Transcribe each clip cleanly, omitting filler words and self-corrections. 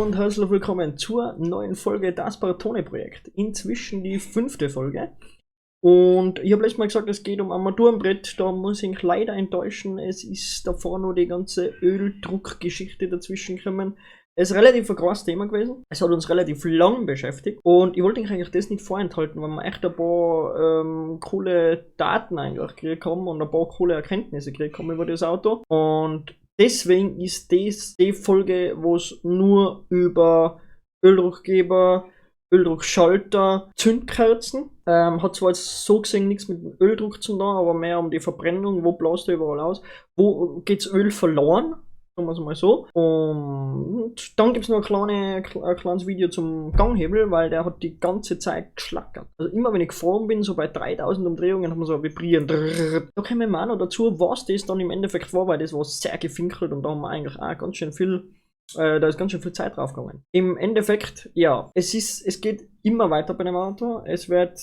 und herzlich willkommen zur neuen Folge Das Bartone Projekt. Inzwischen die 5. Folge. Und ich habe letztes Mal gesagt, es geht um Armaturenbrett. Da muss ich leider enttäuschen. Es ist davor noch die ganze Öldruckgeschichte dazwischen gekommen. Es ist relativ ein großes Thema gewesen. Es hat uns relativ lang beschäftigt. Und ich wollte eigentlich das nicht vorenthalten, weil wir echt ein paar coole Daten eigentlich gekriegt haben und ein paar coole Erkenntnisse gekriegt haben über das Auto. Und deswegen ist das die Folge, wo es nur über Öldruckgeber, Öldruckschalter, Zündkerzen, hat zwar jetzt so gesehen nichts mit dem Öldruck zu tun, aber mehr um die Verbrennung, wo bläst der überall aus, wo geht's Öl verloren, sagen wir es mal so. Und dann gibt es noch ein kleines Video zum Ganghebel, weil der hat die ganze Zeit geschlackert. Also immer wenn ich gefahren bin, so bei 3000 Umdrehungen, hat man so ein Vibrieren. Da kommen wir auch noch dazu, was das dann im Endeffekt war, weil das war sehr gefinkelt und da haben wir eigentlich auch ganz schön viel, da ist ganz schön viel Zeit drauf gegangen. Im Endeffekt, ja, es geht immer weiter bei dem Auto. Es wird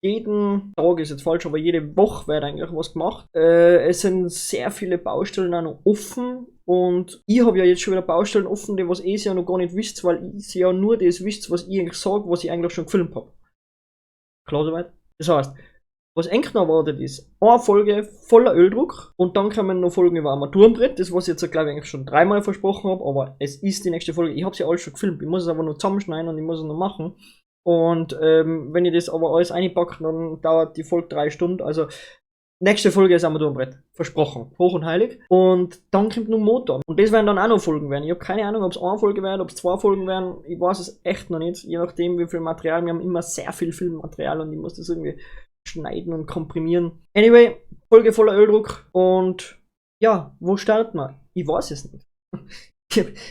jeden Tag, ist jetzt falsch, aber jede Woche wird eigentlich was gemacht. Es sind sehr viele Baustellen auch noch offen und ich habe ja jetzt schon wieder Baustellen offen, die was ihr ja noch gar nicht wisst, weil ich ja nur das wisst, was ich eigentlich sage, was ich eigentlich schon gefilmt habe. Klar soweit? Das heißt, was eigentlich noch erwartet ist, eine Folge voller Öldruck und dann kommen noch Folgen über Armaturenbrett, das was ich jetzt glaube ich eigentlich schon 3-mal versprochen habe, aber es ist die nächste Folge. Ich habe sie alles schon gefilmt, ich muss es aber nur zusammenschneiden und ich muss es noch machen. Und wenn ich das aber alles einpacke, dann dauert die Folge 3 Stunden. Also nächste Folge ist Armaturenbrett. Versprochen. Hoch und heilig. Und dann kommt nur Motor. Und das werden dann auch noch Folgen werden. Ich habe keine Ahnung, ob es eine Folge werden, ob es 2 Folgen werden. Ich weiß es echt noch nicht. Je nachdem, wie viel Material. Wir haben immer sehr viel Filmmaterial und ich muss das irgendwie schneiden und komprimieren. Anyway, Folge voller Öldruck. Und ja, wo starten wir? Ich weiß es nicht.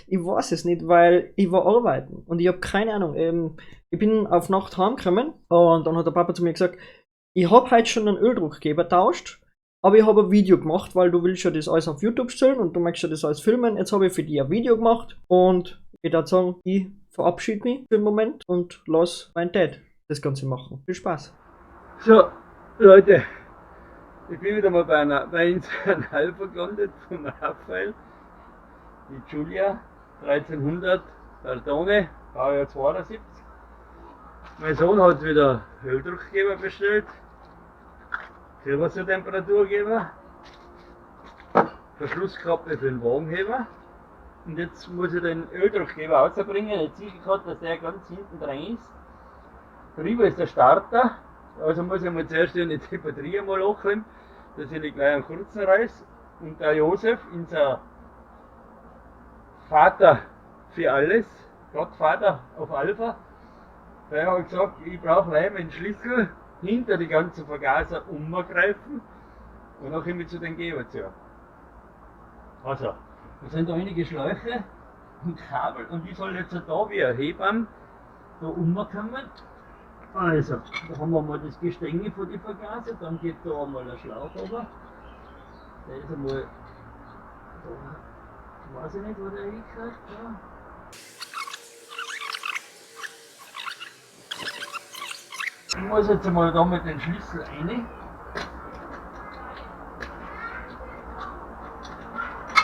Ich weiß es nicht, weil ich war arbeiten und ich habe keine Ahnung. Ich bin auf Nacht heimgekommen und dann hat der Papa zu mir gesagt, ich habe heute schon einen Öldruckgeber tauscht, aber ich habe ein Video gemacht, weil du willst ja das alles auf YouTube stellen und du möchtest ja das alles filmen. Jetzt habe ich für dich ein Video gemacht und ich würde sagen, ich verabschiede mich für den Moment und lass mein Dad das Ganze machen. Viel Spaß. So, Leute, ich bin wieder mal bei unserem Helfer gelandet von Raphael. Die Giulia, 1300, Bartone, Baujahr 72. Mein Sohn hat wieder Öldruckgeber bestellt, Silbertemperaturgeber, Verschlussklappe für den Wagenheber. Und jetzt muss ich den Öldruckgeber rausbringen. Jetzt sehe ich gerade, dass der ganz hinten dran ist. Drüber ist der Starter, also muss ich mal zuerst die Batterie mal hochnehmen, dass ich nicht gleich einen kurzen reiß. Und der Josef, unser Vater für alles, Gottvater auf Alpha, der hat gesagt, ich brauche gleich meinen Schlüssel hinter die ganzen Vergaser umgreifen und dann komme ich zu den Geber zu. Also, da sind da einige Schläuche und Kabel und ich soll jetzt da wie ein Hebammen da umkommen. Also, da haben wir mal das Gestänge von den Vergaser, dann geht da einmal ein Schlauch runter. Der ist einmal da, weiß ich nicht, wo der hingehört. Ja. Ich muss jetzt einmal da mit dem Schlüssel rein.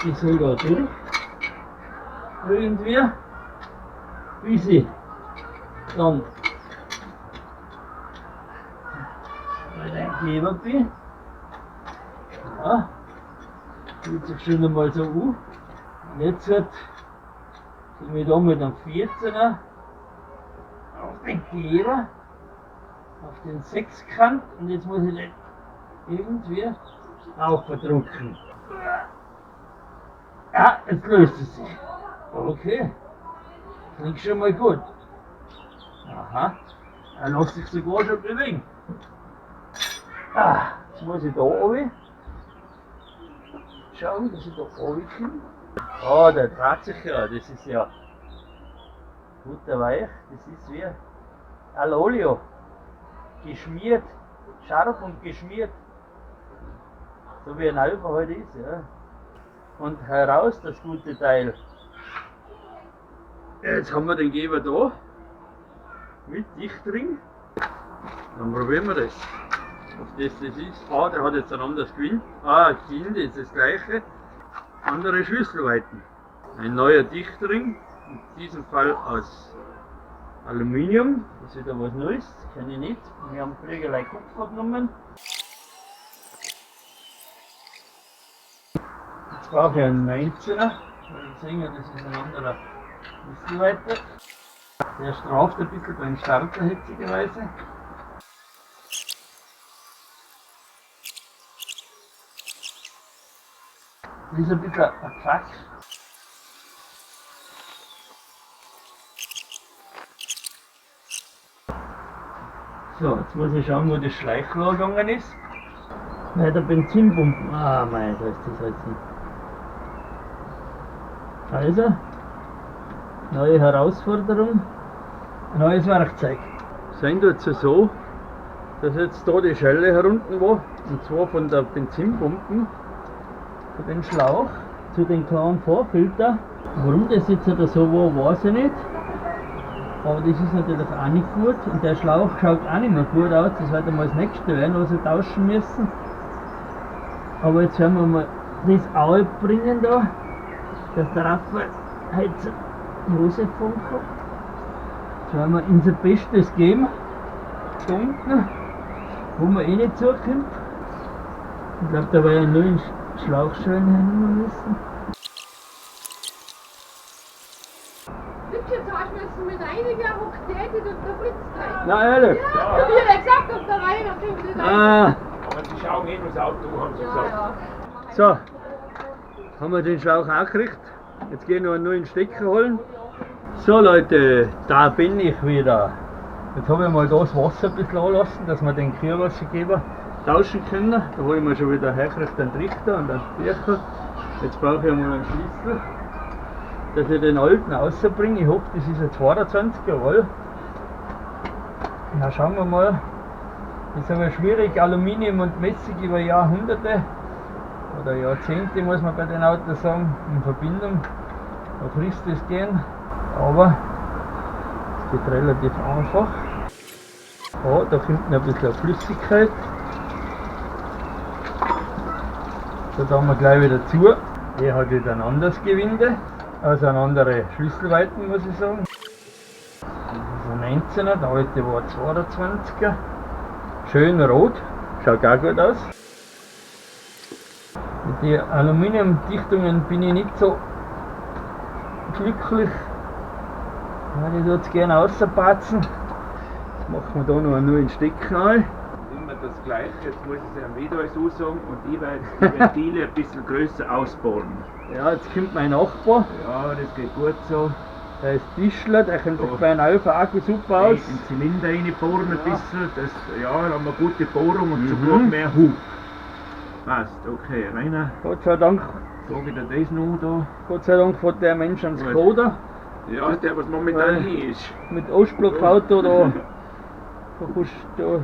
Ich soll da durch. Irgendwie. Bis ich dann bei dem Geber bin. Ja. Fühlt sich schon einmal so an. Jetzt sind wir da mit einem 14er auf den Geber, auf den Sechskant und jetzt muss ich den irgendwie auch verdrücken. Ja, jetzt löst es sich. Okay, klingt schon mal gut. Aha, er lässt sich sogar schon bewegen. Jetzt muss ich da oben schauen, dass ich da oben komme. Oh, der dreht sich ja, das ist ja butterweich, das ist wie Alolio, geschmiert, scharf und geschmiert, so wie ein Alpha halt ist, ja. Und heraus das gute Teil. Jetzt haben wir den Geber da, mit Dichtring, dann probieren wir das, ob das ist. Der hat jetzt ein anderes Gewinn, Kind ist das gleiche. Andere Schlüsselweiten. Ein neuer Dichtring in diesem Fall aus Aluminium. Das ist wieder was Neues, das kenne ich nicht. Wir haben Fliegerlei Kupfer genommen. Jetzt brauche ich einen 19er. Sehen, das ist ein anderer Schlüsselweiter. Der straft ein bisschen beim Starter hitzigerweise. Das ist ein bisschen ein Pfack. So, jetzt muss ich schauen, wo das Schleichrohr gegangen ist. Nein, der Benzinpumpen. Ah, mei, da ist das jetzt nicht. Also, neue Herausforderung, neues Werkzeug. Sein tut es so, dass jetzt da die Schelle herunten war, und zwar von der Benzinpumpen, von dem Schlauch zu den kleinen Vorfilter. Warum das jetzt so war, weiß ich nicht. Aber das ist natürlich auch nicht gut und der Schlauch schaut auch nicht mehr gut aus. Das wird einmal das nächste werden, was wir tauschen müssen. Aber jetzt werden wir mal das aufbringen da, dass der Raphael heute die Hose gefangen hat. Jetzt werden wir unser Bestes geben. Da unten, wo wir eh nicht zukommt. Ich glaube, da war ja nur ein Schlauchschalen nehmen müssen. Jetzt hast du mit einiger Hochtätig und der Fritz rein. Na ehrlich? Ja, ich hab ja gesagt, auf der Reihe, dann können wir das Ah, Aber sie schauen eh nur das Auto, haben sie gesagt. ja. so. Haben wir den Schlauch auch gekriegt. Jetzt gehen wir einen neuen Stecker holen. So Leute, da bin ich wieder. Jetzt habe ich mal das Wasser ein bisschen anlassen, dass wir den Kühlwassergeber tauschen können. Da habe ich mir schon wieder hergekriegt einen Trichter und einen Speicher. Jetzt brauche ich mal einen Schlüssel, dass ich den alten rausbringe. Ich hoffe, das ist ein 22er Roll. Na, schauen wir mal. Das ist aber schwierig, Aluminium und Messing über Jahrhunderte oder Jahrzehnte, muss man bei den Autos sagen, in Verbindung. Da frisst es gehen, aber es geht relativ einfach. Oh, da kommt noch ein bisschen Flüssigkeit. Da tun wir gleich wieder zu. Der hat wieder ein anderes Gewinde, also eine andere Schlüsselweiten, muss ich sagen. Das ist ein 19er, der alte war 22er. Schön rot, schaut auch gut aus. Mit den Aluminiumdichtungen bin ich nicht so glücklich. Ich würde es gerne rauspatzen. Jetzt machen wir da noch einen neuen Stecker rein. Immer das Gleiche, jetzt muss ich es ja wieder alles aussagen und ich werde die Ventile ein bisschen größer ausbohren. Ja, jetzt kommt mein Nachbar, Ja, das geht gut so. der ist Tischler, der kennt sich bei einem Alpha-Akku super aus. Den Zylinder reinbohren ein bisschen, das, ja, da haben wir gute Bohrung und Mhm. sogar mehr Hub. Passt, okay, reiner. Gott sei Dank, So wieder das noch da. Gott sei Dank hat der Mensch einen Gut. Skoda Ja, der was momentan Weil- hier ist. mit Ostblockauto, da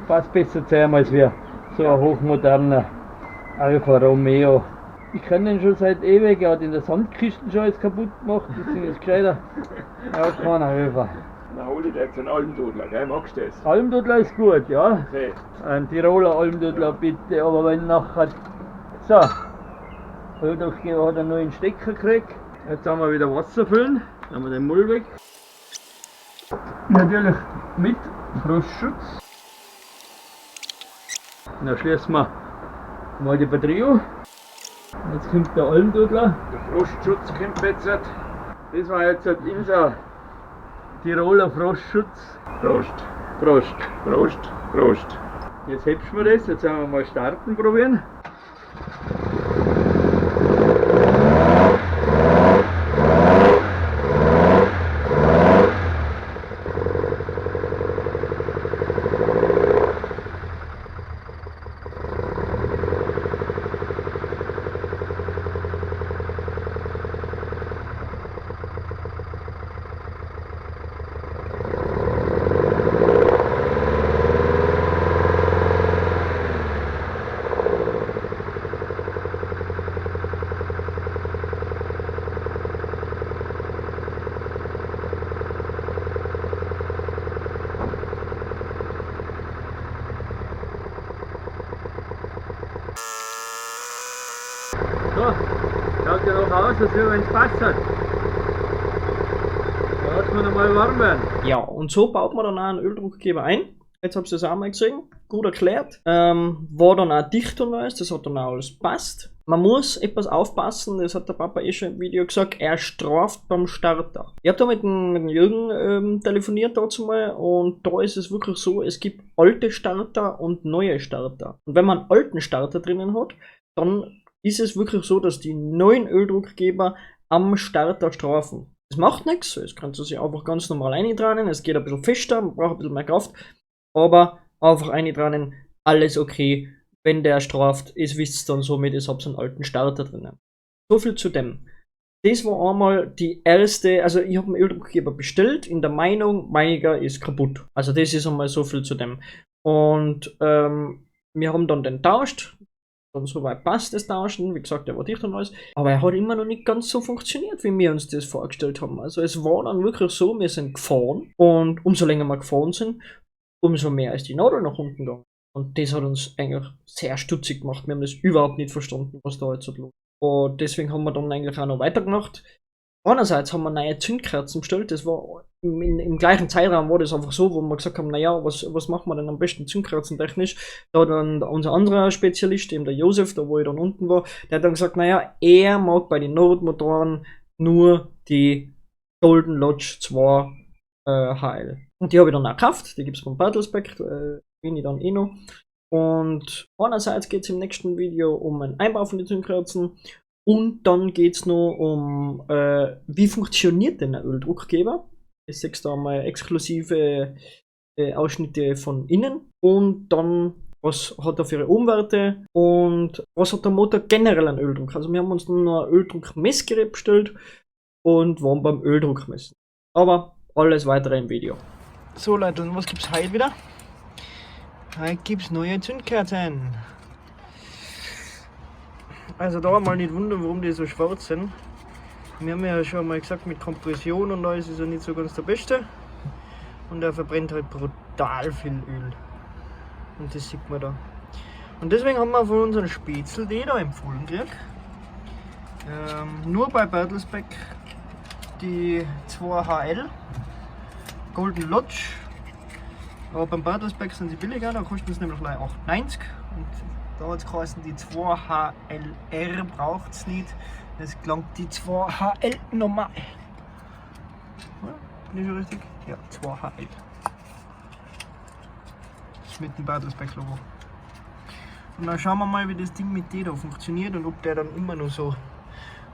passt besser zu ihm als wir. So ein hochmoderner Alfa Romeo. Ich kenne den schon seit ewig, er hat in der Sandkiste schon alles kaputt gemacht, deswegen ist gescheiter. Er hat keinen Alfa. Dann hole ich dir jetzt einen Almdudler, gell, magst du das? Almdudler ist gut, ja. Okay. Ein Tiroler Almdudler bitte, aber wenn nachher. So, Öldochgeber hat einen neuen Stecker gekriegt. Jetzt haben wir wieder Wasser füllen, dann haben wir den Müll weg. Natürlich mit Frostschutz. Dann schließen wir mal die Batterie an. Jetzt kommt der Almdudler. Der Frostschutz kommt jetzt. Das war jetzt unser Tiroler Frostschutz. Prost, Prost. Prost, Prost. Jetzt hebst du mir das, jetzt werden wir mal starten probieren. So, schaut ja noch aus, als wenn es passt hat. wir mal warm werden. Ja, und so baut man dann auch einen Öldruckgeber ein. Jetzt habt ihr das auch mal gesehen, gut erklärt. War dann auch dicht und alles, das hat dann auch alles passt. Man muss etwas aufpassen, das hat der Papa eh schon im Video gesagt, er straft beim Starter. Ich habe da mit dem Jürgen telefoniert dazu mal und da ist es wirklich so, es gibt alte Starter und neue Starter. Und wenn man einen alten Starter drinnen hat, dann ist es wirklich so, dass die neuen Öldruckgeber am Starter strafen. Das macht nichts, es kannst du sich einfach ganz normal eintragen, es geht ein bisschen fester, man braucht ein bisschen mehr Kraft, aber einfach eintragen, alles okay. Wenn der straft, ist wisst dann somit, ich habe so einen alten Starter drinnen. So viel zu dem. Das war einmal die erste, also ich habe einen Öldruckgeber bestellt, in der Meinung, meiniger ist kaputt. Also das ist einmal so viel zu dem. Und wir haben dann den tauscht. Dann soweit passt das Tauschen, wie gesagt, der war dicht und alles, aber er hat immer noch nicht ganz so funktioniert, wie wir uns das vorgestellt haben. Also es war dann wirklich so, wir sind gefahren und umso länger wir gefahren sind, umso mehr ist die Nadel nach unten gegangen. Und das hat uns eigentlich sehr stutzig gemacht, wir haben das überhaupt nicht verstanden, was da jetzt los ist. Und deswegen haben wir dann eigentlich auch noch weitergemacht. Einerseits haben wir neue Zündkerzen bestellt, das war im gleichen Zeitraum war das einfach so, wo wir gesagt haben, naja, was machen wir denn am besten zündkerzentechnisch? Da hat dann unser anderer Spezialist, eben der Josef, da wo ich dann unten war, der hat dann gesagt, naja, er mag bei den Notmotoren nur die Golden Lodge 2 HL. Und die habe ich dann auch gekauft, die gibt es vom Bertelsbeck, bin ich dann eh noch. Und einerseits geht es im nächsten Video um einen Einbau von den Zündkerzen. Und dann geht es noch um, wie funktioniert denn ein Öldruckgeber? Ich sehe da mal exklusive Ausschnitte von innen. Und dann, was hat er für ihre Umwerte und was hat der Motor generell an Öldruck? Also wir haben uns dann noch ein Öldruck-Messgerät bestellt und waren beim Öldruck messen. Aber alles weitere im Video. So Leute, was gibt es heute wieder? Heute gibt es neue Zündkerzen. Also da mal nicht wundern, warum die so schwarz sind. Wir haben ja schon mal gesagt, mit Kompression und alles ist er nicht so ganz der Beste. Und er verbrennt halt brutal viel Öl. Und das sieht man da. Und deswegen haben wir von unseren Spätzl die da empfohlen gekriegt. Nur bei Bertelsbeck die 2HL Golden Lodge. Aber beim Bertelsbeck sind sie billiger, da kosten es nämlich 8,90. Und da hat es geheißen, die 2HLR braucht es nicht. Es gelangt die 2HL normal. Ja, bin ich schon richtig? Ja, 2HL. Mit dem Bertelsbeck-Logo. Und dann schauen wir mal, wie das Ding mit dem da funktioniert und ob der dann immer noch so.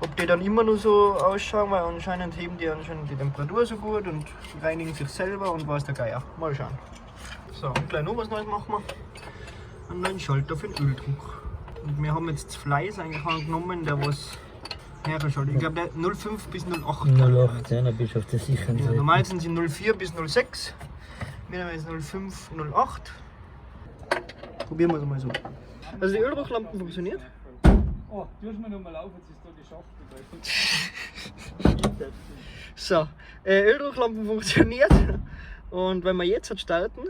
Ob die dann immer noch so ausschauen, weil anscheinend heben die anscheinend die Temperatur so gut und reinigen sich selber und weiß der Geier. Mal schauen. So, und gleich noch was Neues machen wir. Einen neuen Schalter für den Öldruck. Und wir haben jetzt das Fleiß eigentlich angenommen, der was hergeschaltet. Ich glaube der 05 bis 08. 08, ja, dann bist du auf der sicheren Ja, Seite. normal sind sie 04 bis 06. Wir haben jetzt 05, 08. Probieren wir es mal so. Also die Öldrucklampen funktioniert. Oh, tust mir noch mal auf, jetzt ist da geschafft. So, Öldrucklampen funktioniert. Und wenn wir jetzt starten,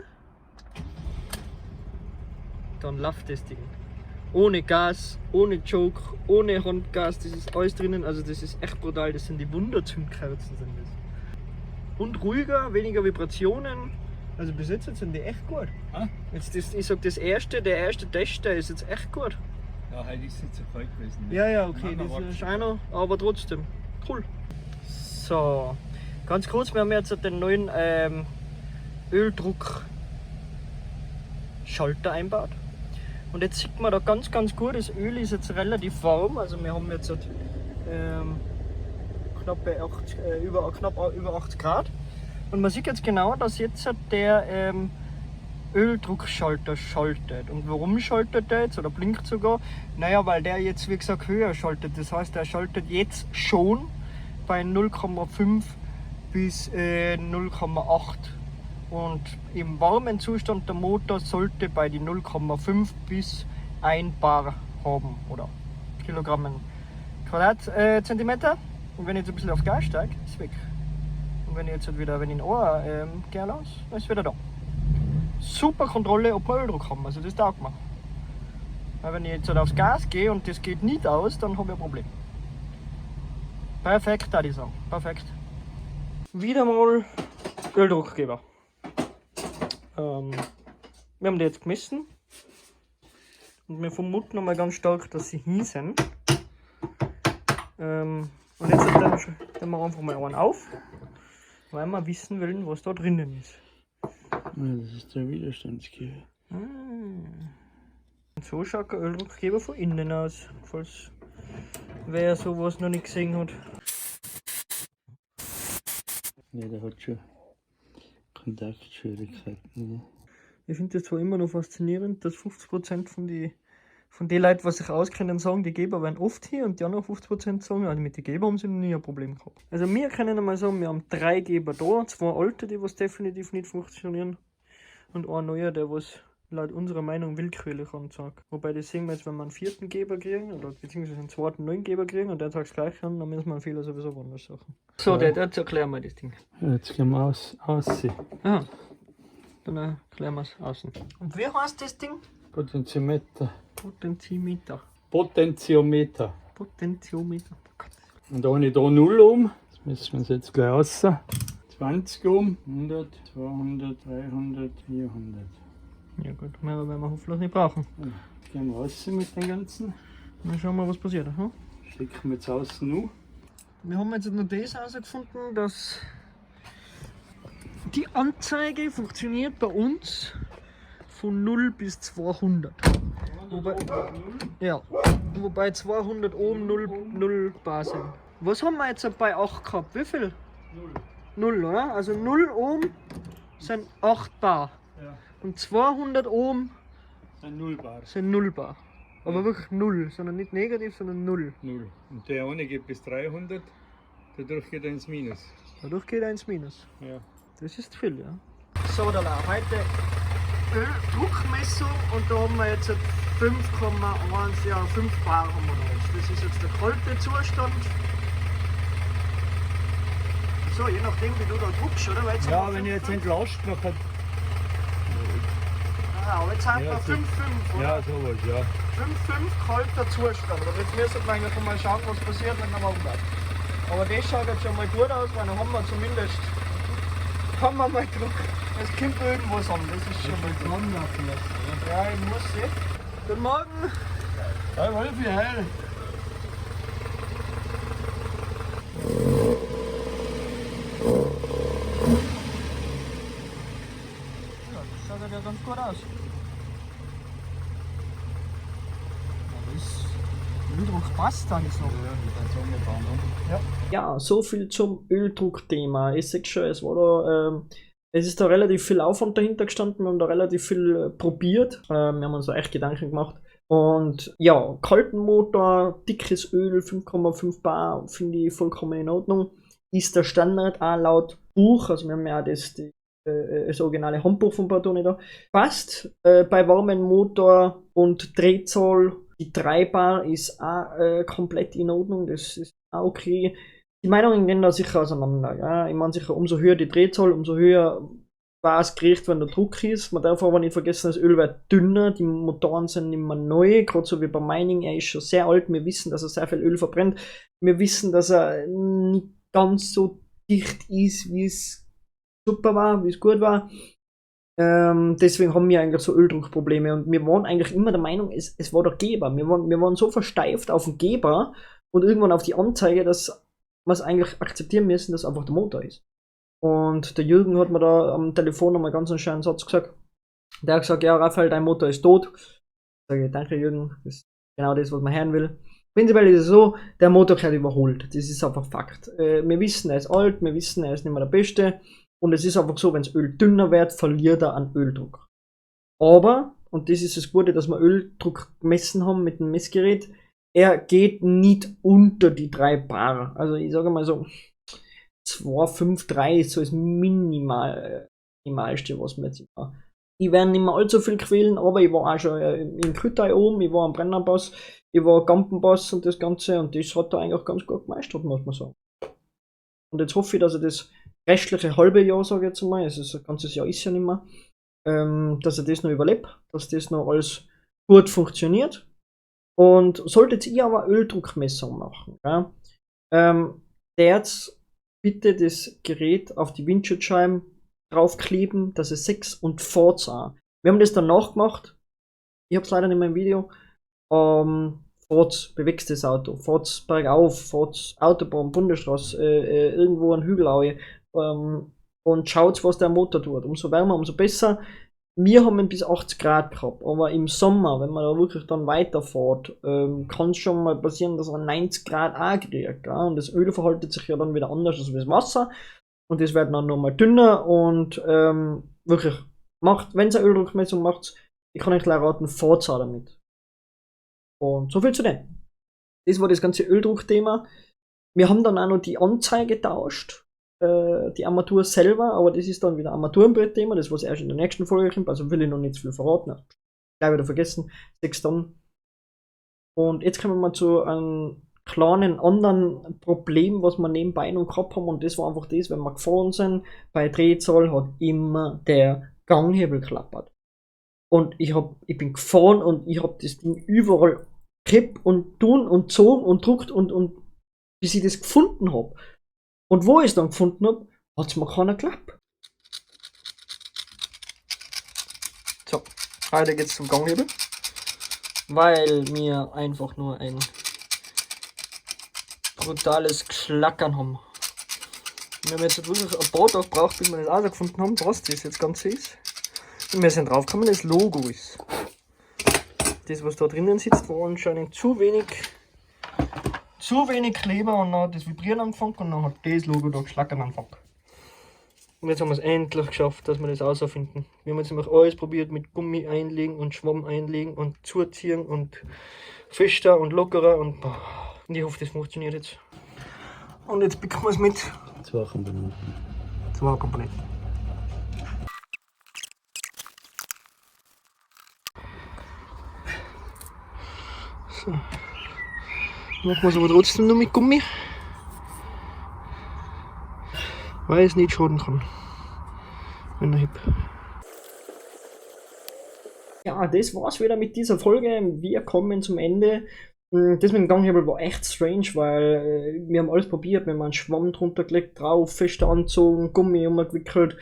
dann läuft das Ding. Ohne Gas, ohne Choke, ohne Handgas, das ist alles drinnen, also das ist echt brutal, das sind die Wunderzündkerzen sind das. Und ruhiger, weniger Vibrationen, also bis jetzt sind die echt gut. Ah? Jetzt das, ich sag der erste Test, der ist jetzt echt gut. Ja, heute ist es nicht so kalt gewesen. Ne? Ja, okay, Nein, das ist einer, aber trotzdem, cool. So, ganz kurz, wir haben jetzt den neuen Öldruck Schalter einbaut. Und jetzt sieht man da ganz gut, das Öl ist jetzt relativ warm, also wir haben jetzt knapp über 80 Grad. Und man sieht jetzt genau, dass jetzt der Öldruckschalter schaltet. Und warum schaltet der jetzt oder blinkt sogar? Naja, weil der jetzt wie gesagt höher schaltet. Das heißt, er schaltet jetzt schon bei 0,5 bis 0,8. Und im warmen Zustand der Motor sollte bei die 0,5 bis 1 Bar haben oder Kilogramm Quadratzentimeter. Und wenn ich jetzt ein bisschen auf Gas steige, ist es weg. Und wenn ich jetzt wieder, wenn ich ein Ohr gehe los, dann ist es wieder da. Super Kontrolle, ob wir Öldruck haben, also das taugt mir. Weil wenn ich jetzt aufs Gas gehe und das geht nicht aus, dann habe ich ein Problem. Perfekt, würde ich sagen. Perfekt. Wieder mal Öldruckgeber. Wir haben die jetzt gemessen und wir vermuten einmal ganz stark, dass sie hin sind. Und jetzt stellen wir einfach mal einen auf, weil wir wissen wollen, was da drinnen ist. Ja, das ist der Widerstandsgeber. Und so schaut der Öldruckgeber von innen aus, falls wer sowas noch nicht gesehen hat. Ja, der hat schon Kontaktschwierigkeiten. Ja. Ich finde das zwar immer noch faszinierend, dass 50% von den Leuten, was sich auskennen, sagen, die Geber werden oft hier und die anderen 50% sagen, also mit den Geber haben sie noch nie ein Problem gehabt. Also wir können einmal sagen, wir haben 3 Geber da, 2 alte, die was definitiv nicht funktionieren und ein neuer, der was laut unserer Meinung willkürlich anzeigt. Wobei das sehen wir jetzt, wenn wir einen 4. Geber kriegen oder beziehungsweise einen 2. neuen Geber kriegen und der zeigt es gleich an, dann müssen wir einen Fehler sowieso woanders suchen. So, jetzt erklären wir das Ding. Ja, jetzt gehen wir aussehen. Aha. Dann erklären wir es außen. Und wie heißt das Ding? Potentiometer. Potentiometer. Potentiometer. Potentiometer. Und da habe ich da 0 Ohm. Das müssen wir uns jetzt gleich raus. 20 Ohm, 100, 200, 300, 400. Ja gut, mehr werden wir hoffentlich nicht brauchen. Ja, gehen wir raus mit den ganzen. Dann schauen wir, was passiert. Hm? Stecken wir jetzt außen noch. Wir haben jetzt noch das herausgefunden, dass die Anzeige funktioniert bei uns von 0 bis 200. Wobei 200 Ohm 0 Bar sind. Was haben wir jetzt bei 8 gehabt? Wie viel? 0, oder? Also 0 Ohm sind 8 Bar. Ja. Und 200 Ohm Ein 0 Bar. sind 0 Bar. Aber wirklich 0, sondern nicht negativ, sondern 0. 0. Und der eine geht bis 300, dadurch geht er ins Minus. Dadurch geht er ins Minus. Ja. Das ist viel, ja. So, da heute Öldruckmessung und da haben wir jetzt 5,1, ja 5 Bar haben wir da jetzt. Das ist jetzt der kalte Zustand. So, je nachdem wie du da druckst, oder? Weil jetzt Ja, haben wir wenn ich jetzt 5,5. entlascht mache. Aber jetzt haben wir Ja, 5,5, oder? Ja, sowas, ja. 5,5 kalter Zustand. Und jetzt müssen wir eigentlich mal schauen, was passiert, wenn er warm bleibt. Aber das schaut jetzt schon mal gut aus, weil dann haben wir zumindest mal Druck. Es kommt irgendwas an, das ist schon mal gut. Ja, ich muss sehen. Guten Morgen! Hey, Wolfi, heil! Ja, das schaut ja ganz gut aus. Ja, das Öldruck passt dann ist noch. Ja, so viel zum Öldruckthema. Ich sehe schon, es war da, es ist da relativ viel Aufwand dahinter gestanden, wir haben da relativ viel probiert. Wir haben uns da echt Gedanken gemacht. Und ja, kalten Motor, dickes Öl, 5,5 Bar, finde ich vollkommen in Ordnung. Ist der Standard auch laut Buch, also wir haben ja das originale Handbuch von Bertone da. Passt bei warmem Motor und Drehzahl. Die 3 Bar ist auch komplett in Ordnung, das ist auch okay. Die Meinungen gehen da sicher auseinander. Ja? Ich meine sicher, umso höher die Drehzahl, umso höher war es gerichtet, wenn der Druck ist. Man darf aber nicht vergessen, das Öl wird dünner, die Motoren sind nicht mehr neu, gerade so wie beim Mining, er ist schon sehr alt, wir wissen, dass er sehr viel Öl verbrennt. Wir wissen, dass er nicht ganz so dicht ist, wie es super war, wie es gut war. Deswegen haben wir eigentlich so Öldruckprobleme und wir waren eigentlich immer der Meinung, es war der Geber. Wir waren so versteift auf den Geber und irgendwann auf die Anzeige, dass wir es eigentlich akzeptieren müssen, dass es einfach der Motor ist. Und der Jürgen hat mir da am Telefon nochmal ganz einen schönen Satz gesagt. Der hat gesagt, ja Raphael, dein Motor ist tot. Ich sage, danke Jürgen, das ist genau das, was man hören will. Prinzipiell ist es so, der Motor gehört überholt. Das ist einfach Fakt. Wir wissen, er ist alt, wir wissen, er ist nicht mehr der Beste. Und es ist einfach so, wenn das Öl dünner wird, verliert er an Öldruck. Aber, und das ist das Gute, dass wir Öldruck gemessen haben mit dem Messgerät, er geht nicht unter die 3 Bar. Also ich sage mal so, 2,53 ist so das Minimalste, was wir jetzt haben. Ich werde nicht mehr allzu viel quälen, aber ich war auch schon im Kütai oben, ich war am Brennerpass, ich war Gampenpass und das Ganze und das hat da eigentlich ganz gut gemeistert, muss man sagen. Und jetzt hoffe ich, dass er das restliche halbe Jahr, sage ich jetzt mal, also ein ganzes Jahr ist ja nicht mehr, dass er das noch überlebt, dass das noch alles gut funktioniert. Und solltet ihr aber Öldruckmessung machen, ja, der jetzt bitte das Gerät auf die Windschutzscheiben draufkleben, dass es 6 und Forza. Wir haben das dann nachgemacht. Ich habe es leider nicht mehr im Video. Forza, bewegtes Auto. Forza bergauf, Forza Autobahn, Bundesstraße, irgendwo ein Hügel und schaut, was der Motor tut. Umso wärmer, umso besser. Wir haben bis 80 Grad gehabt, aber im Sommer, wenn man da wirklich dann weiterfährt, kann es schon mal passieren, dass man 90 Grad ankriegt. Ja? Und das Öl verhaltet sich ja dann wieder anders als das Wasser. Und das wird dann nochmal dünner und wirklich, wenn es eine Öldruckmessung macht, ich kann euch gleich raten, Forza damit. Und so viel zu dem. Das war das ganze Öldruckthema. Wir haben dann auch noch die Anzeige getauscht. Die Armatur selber, aber das ist dann wieder Armaturenbrett-Thema, das was erst in der nächsten Folge kommt, also will ich noch nicht zu viel verraten. Gleich wieder vergessen, 6 Tonnen. Und jetzt kommen wir mal zu einem kleinen anderen Problem, was wir nebenbei noch gehabt haben, und das war einfach das, wenn wir gefahren sind, bei Drehzahl hat immer der Ganghebel klappert. Und ich bin gefahren und ich habe das Ding überall gekippt und tun und gezogen und druckt und bis ich das gefunden habe. Und wo ich es dann gefunden habe, hat es mir keiner geklappt. So, heute geht's zum Ganghebel. Weil wir einfach nur ein brutales Geschlackern haben. Wir haben jetzt wirklich ein paar Tage gebraucht, bis wir das auch gefunden haben, was das jetzt ganz ist. Und wir sind draufgekommen, das Logo ist. Das, was da drinnen sitzt, war anscheinend zu wenig Kleber und dann hat das Vibrieren angefangen und dann hat das Logo da geschlackern angefangen. Und jetzt haben wir es endlich geschafft, dass wir das herausfinden. Wir haben jetzt nämlich alles probiert mit Gummi einlegen und Schwamm einlegen und zuziehen und fester und lockerer und ich hoffe, das funktioniert jetzt. Und jetzt bekommen wir es mit 2 Komponenten. 2 Komponenten. So. Machen wir es aber trotzdem nur mit Gummi, weil es nicht schaden kann, wenn er hebt. Ja, das war's wieder mit dieser Folge. Wir kommen zum Ende. Das mit dem Ganghebel war echt strange, weil wir haben alles probiert. Wir haben einen Schwamm drunter gelegt, drauf, fest angezogen, Gummi umgewickelt.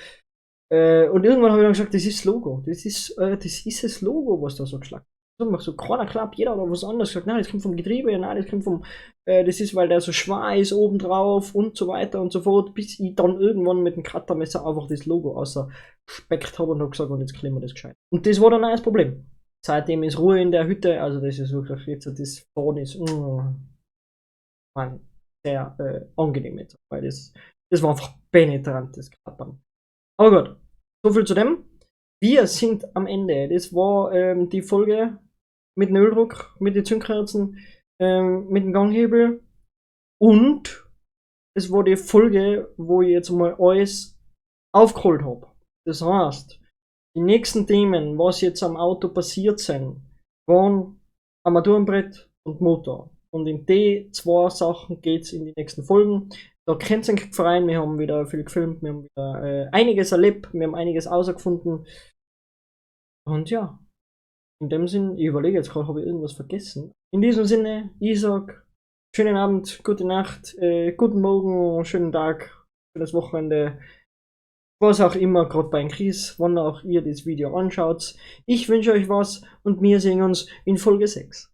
Und irgendwann habe ich dann gesagt, das ist das Logo. Das ist das Logo, was da so geschlagen hat. So keiner klappt, jeder hat was anderes gesagt, nein, das kommt vom Getriebe, nein, das kommt vom, das ist, weil der so schwer ist oben drauf und so weiter und so fort, bis ich dann irgendwann mit dem Cuttermesser einfach das Logo ausgespeckt habe und habe gesagt, und jetzt klemmen wir das gescheit. Und das war dann auch das Problem. Seitdem ist Ruhe in der Hütte, also das ist wirklich jetzt, das Fahren ist sehr angenehm jetzt, weil das war einfach penetrant, das Cuttern. Aber gut, so viel zu dem. Wir sind am Ende. Das war die Folge mit dem Öldruck, mit den Zündkerzen, mit dem Ganghebel und es war die Folge, wo ich jetzt mal alles aufgeholt habe. Das heißt, die nächsten Themen, was jetzt am Auto passiert sind, waren Armaturenbrett und Motor. Und in die 2 Sachen geht es in die nächsten Folgen. Da könnt ihr euch freuen, wir haben wieder viel gefilmt, wir haben wieder einiges erlebt, wir haben einiges herausgefunden. Und ja, in dem Sinn, ich überlege jetzt gerade, habe ich irgendwas vergessen. In diesem Sinne, ich sag, schönen Abend, gute Nacht, guten Morgen, schönen Tag, schönes Wochenende, was auch immer, gerade bei Chris, wann auch ihr das Video anschaut. Ich wünsche euch was und wir sehen uns in Folge 6.